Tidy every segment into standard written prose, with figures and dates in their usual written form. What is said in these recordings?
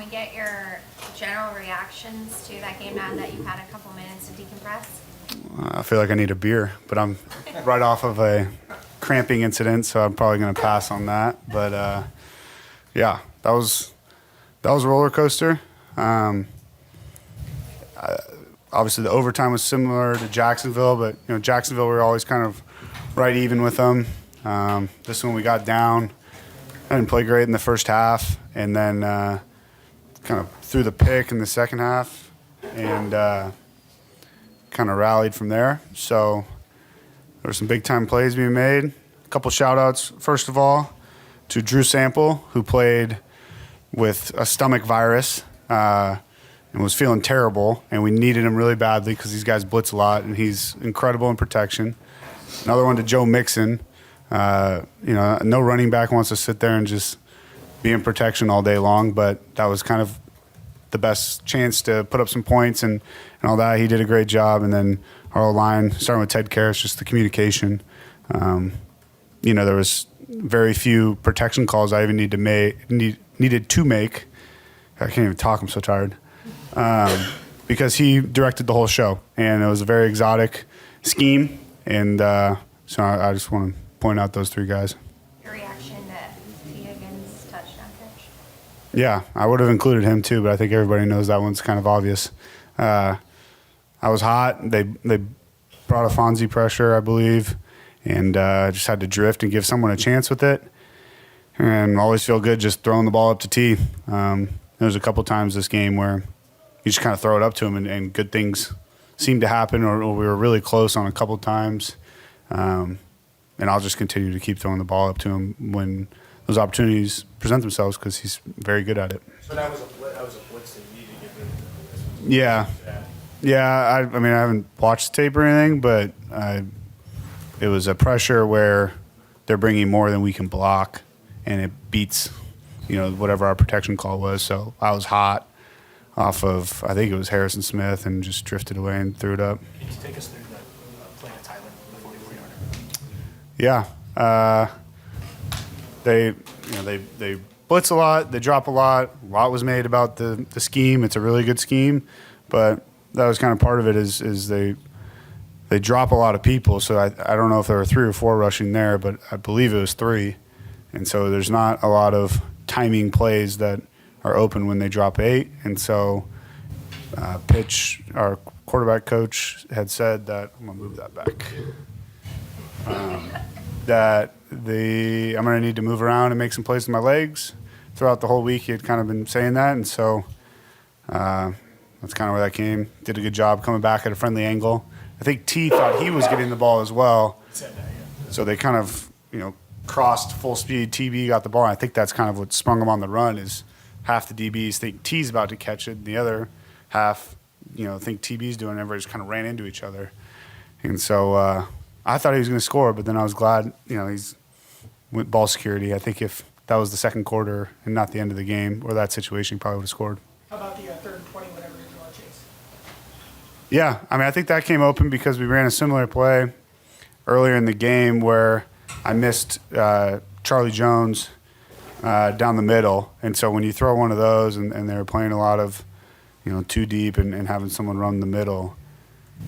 can we get your general reactions to that game now that you've had a couple minutes to decompress? I feel like I need a beer, but I'm right off of a cramping incident, so I'm probably going to pass on that. But yeah, that was a roller coaster. Obviously, the overtime was similar to Jacksonville, but Jacksonville, we were always kind of right even with them. This one we got down. I didn't play great in the first half, and then kind of threw the pick in the second half, and kind of rallied from there. So there were some big-time plays being made. A couple shout-outs, first of all, to Drew Sample, who played with a stomach virus and was feeling terrible, and we needed him really badly because these guys blitz a lot, and he's incredible in protection. Another one to Joe Mixon. No running back wants to sit there and just be in protection all day long, but that was kind of the best chance to put up some points and all that. He did a great job. And then our O-line, starting with Ted Karras, just the communication. There was very few protection calls I even needed to make. I can't even talk. I'm so tired. Because he directed the whole show, and it was a very exotic scheme. And so I just want to point out those three guys. Your reaction to T Higgins' touchdown catch? Yeah, I would have included him too, but I think everybody knows that one's kind of obvious. I was hot. They brought a Fonzie pressure, I believe, and just had to drift and give someone a chance with it. And always feel good just throwing the ball up to T. There was a couple times this game where you just kind of throw it up to him, and good things seemed to happen, or we were really close on a couple times. And I'll just continue to keep throwing the ball up to him when those opportunities present themselves because he's very good at it. So that was a blitz that you needed to give him. Yeah. I mean, I haven't watched the tape or anything, but it was a pressure where they're bringing more than we can block, and it beats, whatever our protection call was. So I was hot off of, I think it was Harrison Smith, and just drifted away and threw it up. Can you take us through the play at Tyler, the 44-yarder? Yeah. They blitz a lot. They drop a lot. A lot was made about the scheme. It's a really good scheme, but that was kind of part of it is they drop a lot of people. So I don't know if there were 3 or 4 rushing there, but I believe it was 3. And so there's not a lot of timing plays that are open when they drop 8. And so Pitch, our quarterback coach, had said that, I'm going to move that back, that I'm going to need to move around and make some plays with my legs. Throughout the whole week, he had kind of been saying that, and so that's kind of where that came. Did a good job coming back at a friendly angle. I think T thought he was getting the ball as well. So they kind of, crossed full speed. TB got the ball, and I think that's kind of what sprung him on the run is half the DBs think T's about to catch it, and the other half, think TB's doing it, and everybody just kind of ran into each other. And so I thought he was going to score, but then I was glad, he's with ball security. I think if that was the second quarter and not the end of the game or that situation, he probably would have scored. How about the 3rd and 20, whatever you want to chase? Yeah, I mean, I think that came open because we ran a similar play earlier in the game where I missed Charlie Jones down the middle. And so when you throw one of those and they were playing a lot of, too deep and having someone run the middle,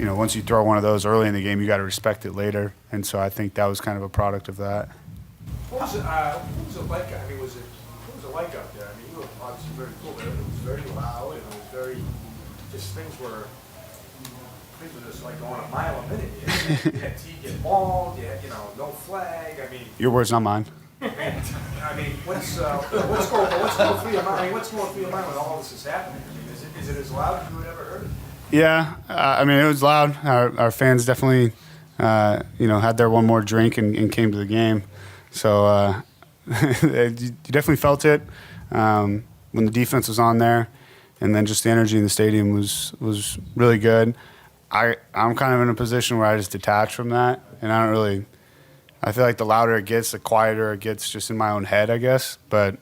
once you throw one of those early in the game, you got to respect it later. And so I think that was kind of a product of that. What was it like? I mean, what was it like out there? I mean, you were obviously very cool, but it was very loud, and it was very, just things were just like going a mile a minute. You had T get mauled, you had, no flag. I mean, Your words, not mine. What's going through your mind? I mean, what's going through your mind when all this is happening? I mean, is it as loud as you had ever heard it? Yeah, I mean, it was loud. Our fans definitely, had their one more drink and came to the game. So you definitely felt it when the defense was on there, and then just the energy in the stadium was really good. I'm kind of in a position where I just detach from that, and I feel like the louder it gets, the quieter it gets just in my own head, I guess. But,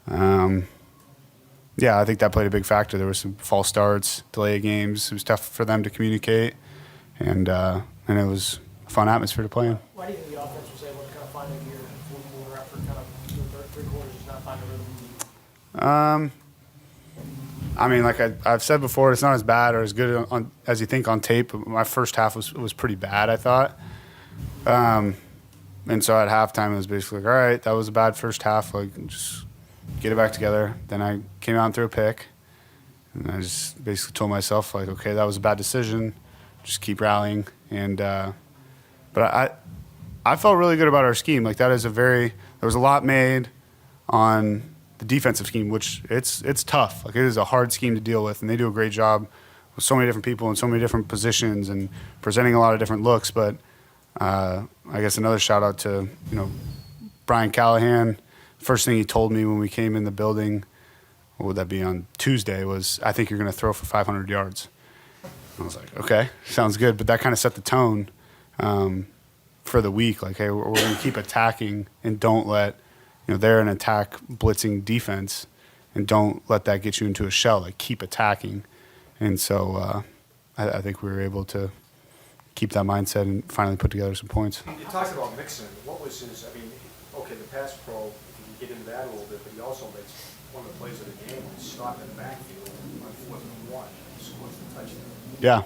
yeah, I think that played a big factor. There were some false starts, delay of games. It was tough for them to communicate, and it was a fun atmosphere to play in. Why do you think the offense was able to kind of find a gear in the fourth quarter after kind of 3 quarters just not finding a rhythm? I mean, like I've said before, it's not as bad or as good as you think on tape. My first half was pretty bad, I thought. And so at halftime, it was basically like, all right, that was a bad first half. Like, just get it back together. Then I came out and threw a pick. And I just basically told myself, like, okay, that was a bad decision. Just keep rallying. And but I felt really good about our scheme. Like, that is there was a lot made on the defensive scheme, which it's tough. Like, it is a hard scheme to deal with, and they do a great job with so many different people in so many different positions and presenting a lot of different looks. But I guess another shout out to Brian Callahan. First thing he told me when we came in the building, what would that be, on Tuesday, was, I think you're going to throw for 500 yards. I was like, okay, sounds good. But that kind of set the tone for the week. Like, hey, we're going to keep attacking and don't let they're an attack blitzing defense, and don't let that get you into a shell. Like, keep attacking. And so I think we were able to keep that mindset and finally put together some points. You talked about Mixon. What was his, okay, the pass pro, if you can get into that a little bit, but he also makes one of the plays of the game when he's stopped in the backfield on 4th and 1, scores the touchdown.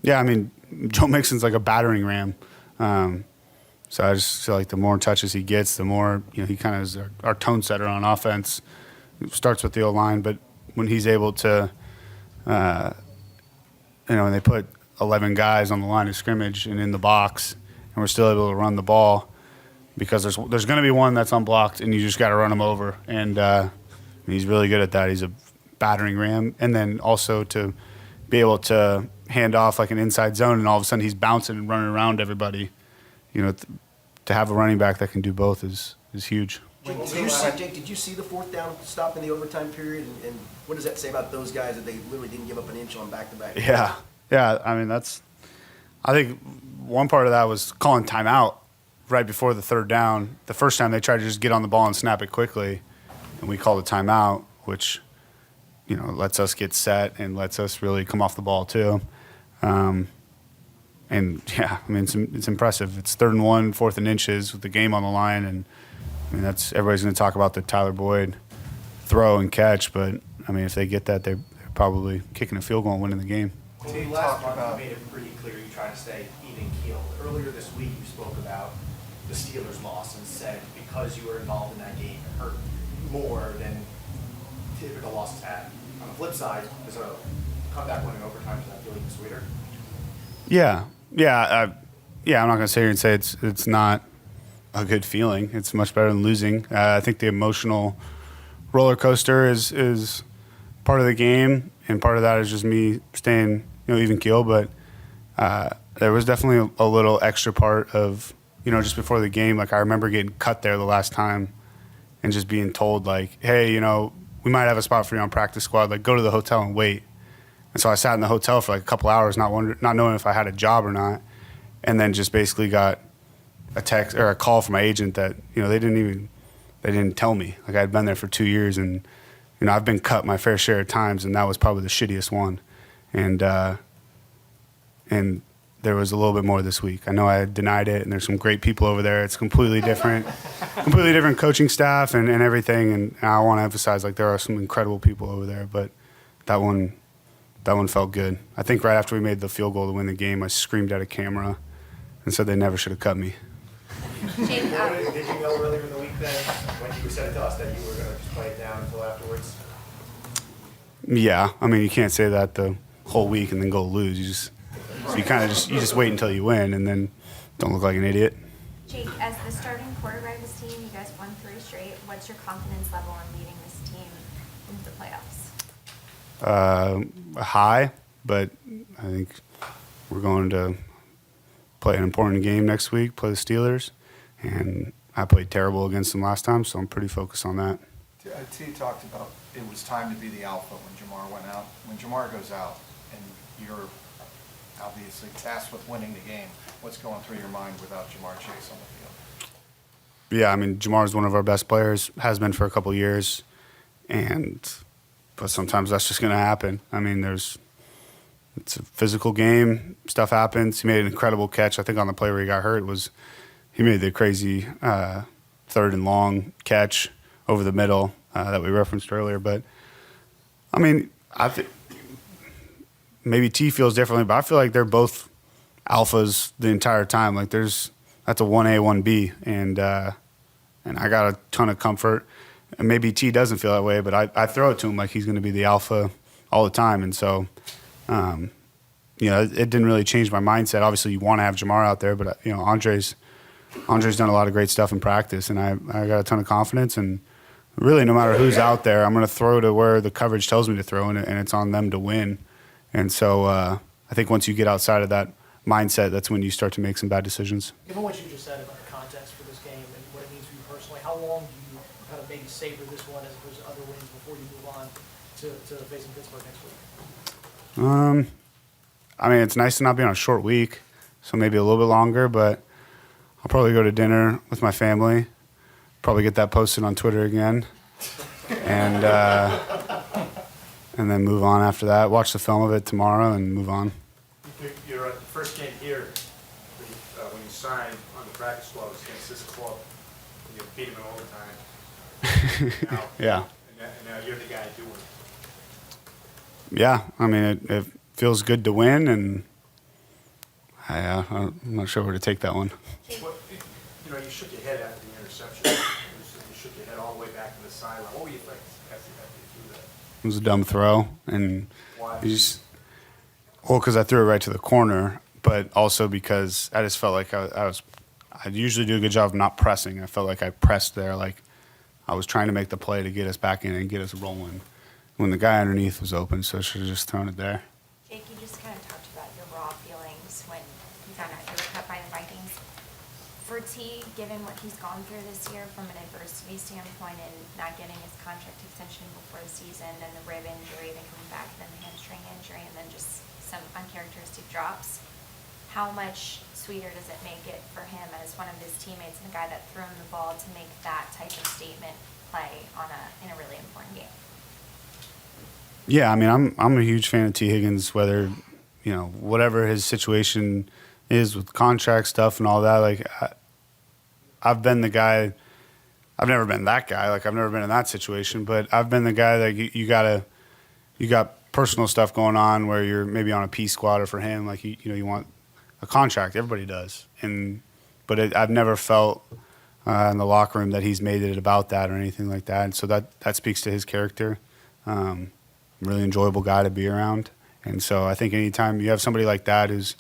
Yeah, I mean, Joe Mixon's like a battering ram. So I just feel like the more touches he gets, the more, he kind of is our tone setter on offense. It starts with the O-line, but when he's able to, when they put 11 guys on the line of scrimmage and in the box, and we're still able to run the ball, because there's going to be one that's unblocked, and you just got to run him over. And he's really good at that. He's a battering ram. And then also to be able to hand off like an inside zone, and all of a sudden he's bouncing and running around everybody. To have a running back that can do both is huge. Jake, did you see the 4th down stop in the overtime period? And what does that say about those guys, that they literally didn't give up an inch on back-to-back? Yeah. I mean, I think one part of that was calling timeout right before the 3rd down. The first time they tried to just get on the ball and snap it quickly, and we called a timeout, which lets us get set and lets us really come off the ball too. And yeah, I mean, it's impressive. It's 3rd and 1, 4th and inches with the game on the line, and I mean, everybody's going to talk about the Tyler Boyd throw and catch, but I mean, if they get that, they're probably kicking a field goal and winning the game. Well, last month you made it pretty clear you try to stay even keel. Earlier this week you spoke about the Steelers' loss and said because you were involved in that game, it hurt more than typical losses had. On the flip side, does a comeback winning overtime, does that feel even sweeter? Yeah. I'm not going to sit here and say it's not a good feeling. It's much better than losing. I think the emotional roller coaster is part of the game, and part of that is just me staying even keel. But there was definitely a little extra part of just before the game. Like, I remember getting cut there the last time, and just being told like, hey, we might have a spot for you on practice squad. Like, go to the hotel and wait. And so I sat in the hotel for like a couple hours, not knowing if I had a job or not, and then just basically got a text or a call from my agent that they didn't tell me. Like, I had been there for 2 years, and I've been cut my fair share of times, and that was probably the shittiest one. And there was a little bit more this week. I know I had denied it, and there's some great people over there. It's completely different coaching staff and everything. And I want to emphasize, like, there are some incredible people over there, but that one felt good. I think right after we made the field goal to win the game, I screamed at a camera and said they never should have cut me. Jake, Did you know earlier in the week then, when you said it to us, that you were going to just play it down until afterwards? Yeah, I mean, you can't say that the whole week and then go lose. You just wait until you win, and then don't look like an idiot. Jake, as the starting quarterback of this team, you guys won 3 straight. What's your confidence level in leading this team into the playoffs? High, but I think we're going to play an important game next week, play the Steelers, and I played terrible against them last time, so I'm pretty focused on that. T talked about it was time to be the alpha when Jamar went out. When Jamar goes out and you're obviously tasked with winning the game, what's going through your mind without Jamar Chase on the field? Yeah, I mean, Jamar's one of our best players, has been for a couple years, but sometimes that's just going to happen. I mean, it's a physical game. Stuff happens. He made an incredible catch. I think on the play where he got hurt he made the crazy 3rd and long catch over the middle that we referenced earlier. But, I mean, I think maybe T feels differently, but I feel like they're both alphas the entire time. Like that's a 1A, 1B, and I got a ton of comfort. And maybe T doesn't feel that way, but I throw it to him like he's going to be the alpha all the time. And so, it didn't really change my mindset. Obviously, you want to have Jamar out there, but Andre's done a lot of great stuff in practice, and I got a ton of confidence. And really, no matter who's out there, I'm going to throw to where the coverage tells me to throw, and it's on them to win. And so I think once you get outside of that mindset, that's when you start to make some bad decisions. Given what you just said about the context for this game and what it means for you personally, how long do you kind of maybe savor this one as opposed to other wins before you move on to facing Pittsburgh next week? I mean, it's nice to not be on a short week, so maybe a little bit longer, but I'll probably go to dinner with my family, probably get that posted on Twitter again, and then move on after that. Watch the film of it tomorrow and move on. Your first game here, when you signed on the practice squad, was against this club, and you beat him in overtime. Now, Yeah. And now you're the guy doing it. Yeah, I mean, it feels good to win, and I'm not sure where to take that one. Well, you shook your head after the interception. You shook your head all the way back to the sideline. What were you thinking after you threw that? It was a dumb throw, and Why? because I threw it right to the corner, but also because I just felt like I usually do a good job of not pressing. I felt like I pressed there, like I was trying to make the play to get us back in and get us rolling when the guy underneath was open, so I should have just thrown it there. Jake, you just kind of talked about your raw feelings when you found out you were cut by the Vikings. For T, given what he's gone through this year from an adversity standpoint and not getting his contract extension before the season, and the rib injury, then coming back, then the hamstring injury, and then just some uncharacteristic drops, how much sweeter does it make it for him as one of his teammates and the guy that threw him the ball to make that type of statement play in a really important game? Yeah, I mean, I'm a huge fan of T Higgins, whether whatever his situation is with contract stuff and all that. Like, I've been the guy. I've never been that guy. Like, I've never been in that situation, but I've been the guy that you got personal stuff going on where you're maybe on a P squad, or for him, like you want a contract. Everybody does, but I've never felt in the locker room that he's made it about that or anything like that. And so that speaks to his character. Really enjoyable guy to be around, and so I think anytime you have somebody like that, who's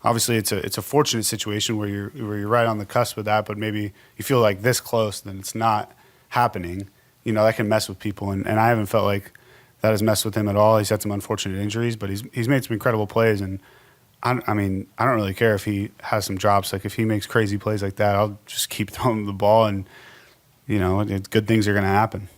obviously it's a fortunate situation where you're right on the cusp of that, but maybe you feel like this close, then it's not happening. That can mess with people, and I haven't felt like that has messed with him at all. He's had some unfortunate injuries, but he's made some incredible plays, and I don't really care if he has some drops. Like, if he makes crazy plays like that, I'll just keep throwing him the ball, and good things are going to happen.